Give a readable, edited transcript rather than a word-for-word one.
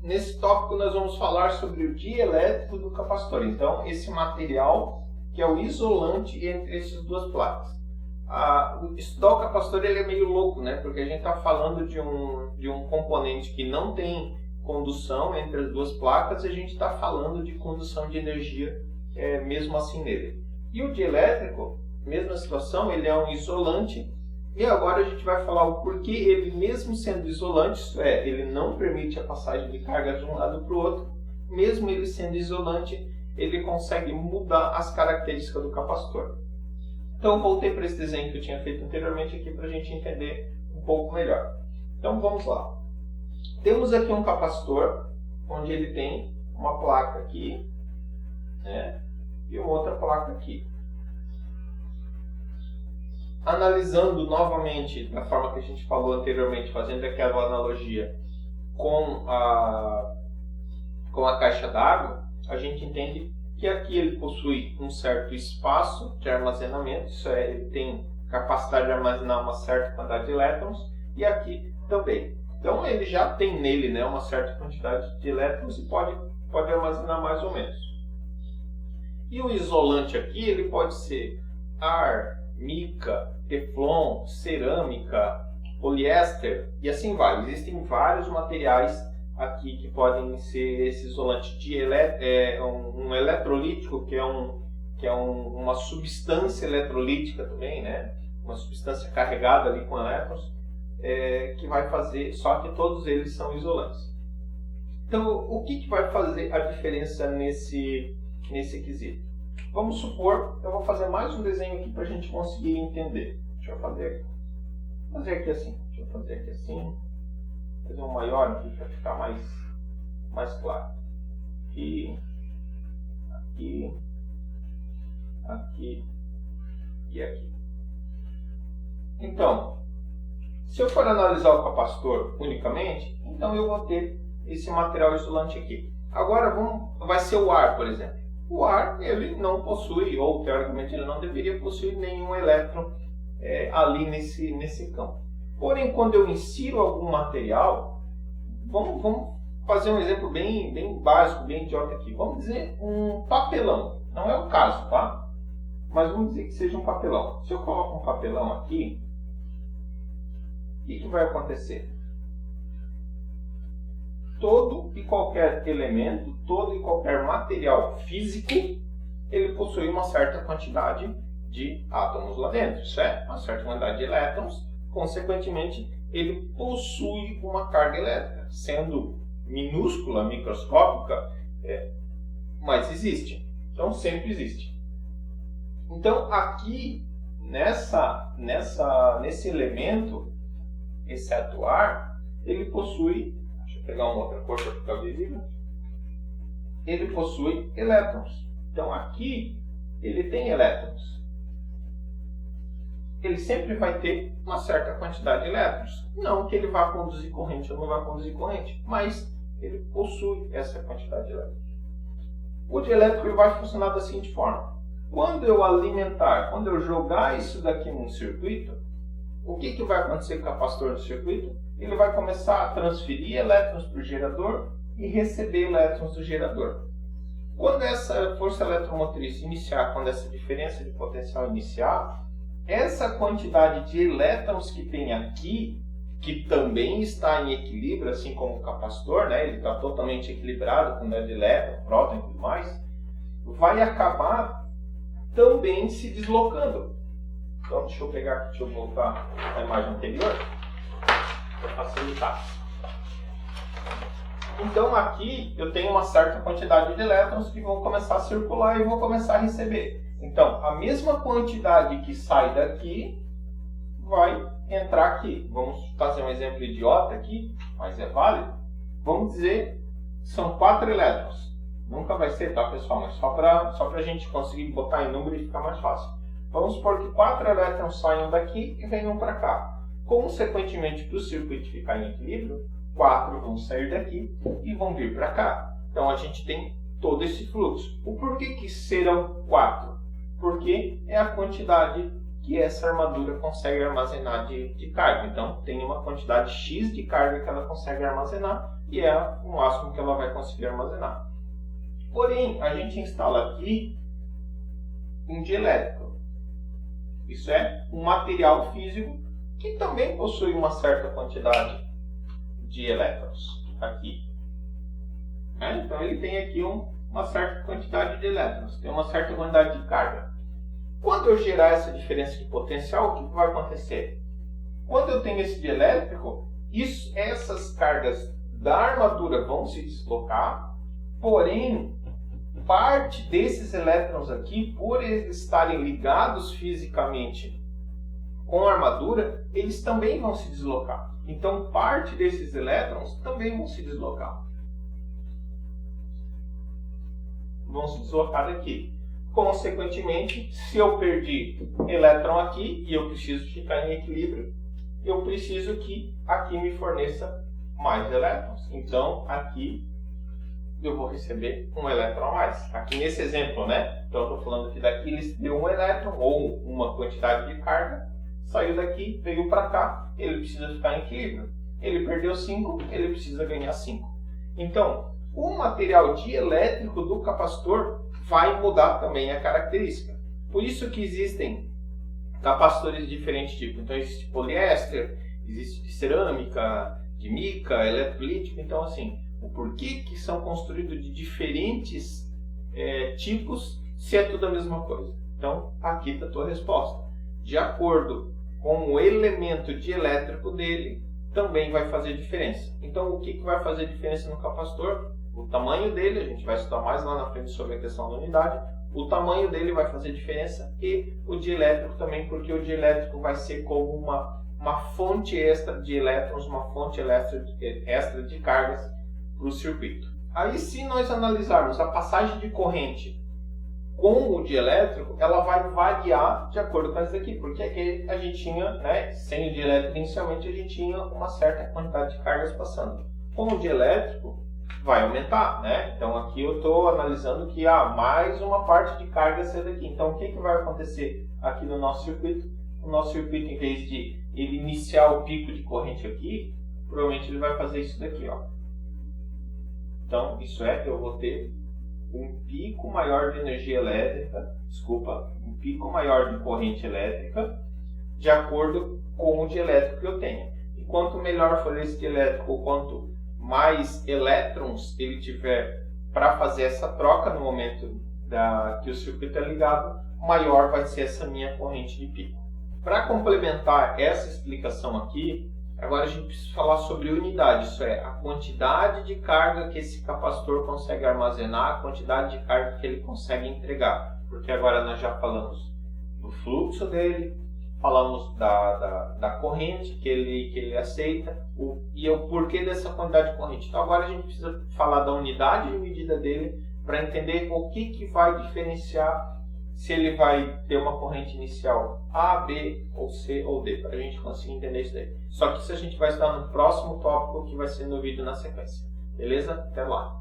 nesse tópico nós vamos falar sobre o dielétrico do capacitor. Então, esse material que é o isolante entre essas duas placas. O estudar o capacitor ele é meio louco, né? Porque a gente está falando de um componente que não tem condução entre as duas placas e a gente está falando de condução de energia mesmo assim nele. E o dielétrico, mesma situação, ele é um isolante. E agora a gente vai falar o porquê ele, mesmo sendo isolante, isso é, ele não permite a passagem de carga de um lado para o outro, mesmo ele sendo isolante, ele consegue mudar as características do capacitor. Então eu voltei para esse desenho que eu tinha feito anteriormente aqui para a gente entender um pouco melhor. Então vamos lá. Temos aqui um capacitor, onde ele tem uma placa aqui, né, e uma outra placa aqui. Analisando novamente, da forma que a gente falou anteriormente, fazendo aquela analogia com a caixa d'água, a gente entende que aqui ele possui um certo espaço de armazenamento, isso é, ele tem capacidade de armazenar uma certa quantidade de elétrons, e aqui também. Então ele já tem nele, né, uma certa quantidade de elétrons e pode armazenar mais ou menos. E o isolante aqui ele pode ser ar, mica, teflon, cerâmica, poliéster e assim vai. Existem vários materiais aqui que podem ser esse isolante de um eletrolítico, que é uma substância eletrolítica também, né? Uma substância carregada ali com elétrons, que vai fazer, só que todos eles são isolantes. Então, o que vai fazer a diferença nesse quesito? Vamos supor, eu vou fazer mais um desenho aqui para a gente conseguir entender. Deixa eu fazer aqui assim. Deixa eu fazer aqui assim. Fazer um maior aqui para ficar mais claro. Aqui e aqui. Então, se eu for analisar o capacitor unicamente, então eu vou ter esse material isolante aqui. Agora vai ser o ar, por exemplo. O ar, ele não possui, ou teoricamente ele não deveria possuir nenhum elétron ali nesse campo. Porém, quando eu insiro algum material, vamos fazer um exemplo bem básico, bem idiota aqui. Vamos dizer um papelão. Não é o caso, tá? Mas vamos dizer que seja um papelão. Se eu coloco um papelão aqui, o que vai acontecer? Todo e qualquer elemento, todo e qualquer material físico, ele possui uma certa quantidade de átomos lá dentro, certo? Uma certa quantidade de elétrons, consequentemente, ele possui uma carga elétrica, sendo minúscula, microscópica, mas existe. Então, sempre existe. Então, aqui, nesse elemento, exceto o ar, ele possui, deixa eu pegar uma outra cor para ficar visível, ele possui elétrons. Então, aqui, ele tem elétrons. Ele sempre vai ter uma certa quantidade de elétrons. Não que ele vá conduzir corrente ou não vá conduzir corrente, mas ele possui essa quantidade de elétrons. O dielétrico ele vai funcionar da seguinte forma. Quando eu alimentar, quando eu jogar isso daqui num circuito, o que vai acontecer com o capacitor do circuito? Ele vai começar a transferir elétrons para o gerador e receber elétrons do gerador. Quando essa força eletromotriz iniciar, quando essa diferença de potencial iniciar, essa quantidade de elétrons que tem aqui, que também está em equilíbrio, assim como o capacitor, né? Ele está totalmente equilibrado com quantidade de elétron, próton e tudo mais, vai acabar também se deslocando. Então, deixa eu voltar à imagem anterior para facilitar. Então, aqui eu tenho uma certa quantidade de elétrons que vão começar a circular e vão começar a receber. Então, a mesma quantidade que sai daqui vai entrar aqui. Vamos fazer um exemplo idiota aqui, mas é válido. Vamos dizer que são 4 elétrons. Nunca vai ser, tá, pessoal? Mas só para a gente conseguir botar em número e ficar mais fácil. Vamos supor que 4 elétrons saiam daqui e venham para cá. Consequentemente, para o circuito ficar em equilíbrio, 4 vão sair daqui e vão vir para cá. Então, a gente tem todo esse fluxo. O porquê que serão 4? Porque é a quantidade que essa armadura consegue armazenar de carga. Então, tem uma quantidade X de carga que ela consegue armazenar e é o máximo que ela vai conseguir armazenar. Porém, a gente instala aqui um dielétrico. Isso é um material físico que também possui uma certa quantidade de elétrons aqui. Então, ele tem aqui uma certa quantidade de elétrons, tem uma certa quantidade de carga. Quando eu gerar essa diferença de potencial, o que vai acontecer? Quando eu tenho esse dielétrico, essas cargas da armadura vão se deslocar, porém, parte desses elétrons aqui, por eles estarem ligados fisicamente com a armadura, eles também vão se deslocar. Então, parte desses elétrons também vão se deslocar. Vão se deslocar daqui. Consequentemente, se eu perdi elétron aqui e eu preciso ficar em equilíbrio, eu preciso que aqui me forneça mais elétrons. Então, aqui eu vou receber um elétron a mais. Aqui nesse exemplo, né? Então, eu estou falando que daqui ele deu um elétron ou uma quantidade de carga, saiu daqui, veio para cá, ele precisa ficar em equilíbrio. Ele perdeu 5, ele precisa ganhar 5. Então, o material dielétrico do capacitor vai mudar também a característica. Por isso que existem capacitores de diferentes tipos. Então, existe poliéster, existe de cerâmica, de mica, eletrolítico. Então, assim, o porquê que são construídos de diferentes tipos, se é tudo a mesma coisa. Então, aqui está a tua resposta. De acordo com o elemento dielétrico dele, também vai fazer diferença. Então, o que vai fazer diferença no capacitor? O tamanho dele, a gente vai estudar mais lá na frente sobre a questão da unidade. O tamanho dele vai fazer diferença e o dielétrico também, porque o dielétrico vai ser como uma fonte extra de elétrons, uma fonte extra de cargas para o circuito. Aí, se nós analisarmos a passagem de corrente com o dielétrico, ela vai variar de acordo com isso aqui, porque aqui a gente tinha, né, sem o dielétrico inicialmente, a gente tinha uma certa quantidade de cargas passando. Com o dielétrico, vai aumentar, né? Então aqui eu estou analisando que há mais uma parte de carga sendo aqui. Então o que vai acontecer aqui no nosso circuito? O nosso circuito, em vez de ele iniciar o pico de corrente aqui, provavelmente ele vai fazer isso daqui, ó. Então isso eu vou ter um pico maior de energia elétrica, um pico maior de corrente elétrica, de acordo com o dielétrico que eu tenho. E quanto melhor for esse dielétrico, quanto mais elétrons ele tiver para fazer essa troca no momento que o circuito é ligado, maior vai ser essa minha corrente de pico. Para complementar essa explicação aqui, agora a gente precisa falar sobre unidade, isso é, a quantidade de carga que esse capacitor consegue armazenar, a quantidade de carga que ele consegue entregar. Porque agora nós já falamos do fluxo dele, falamos da corrente que ele aceita e o porquê dessa quantidade de corrente. Então agora a gente precisa falar da unidade de medida dele para entender o que vai diferenciar se ele vai ter uma corrente inicial A, B, ou C ou D, para a gente conseguir entender isso daí. Só que isso a gente vai estudar no próximo tópico que vai ser no vídeo na sequência. Beleza? Até lá!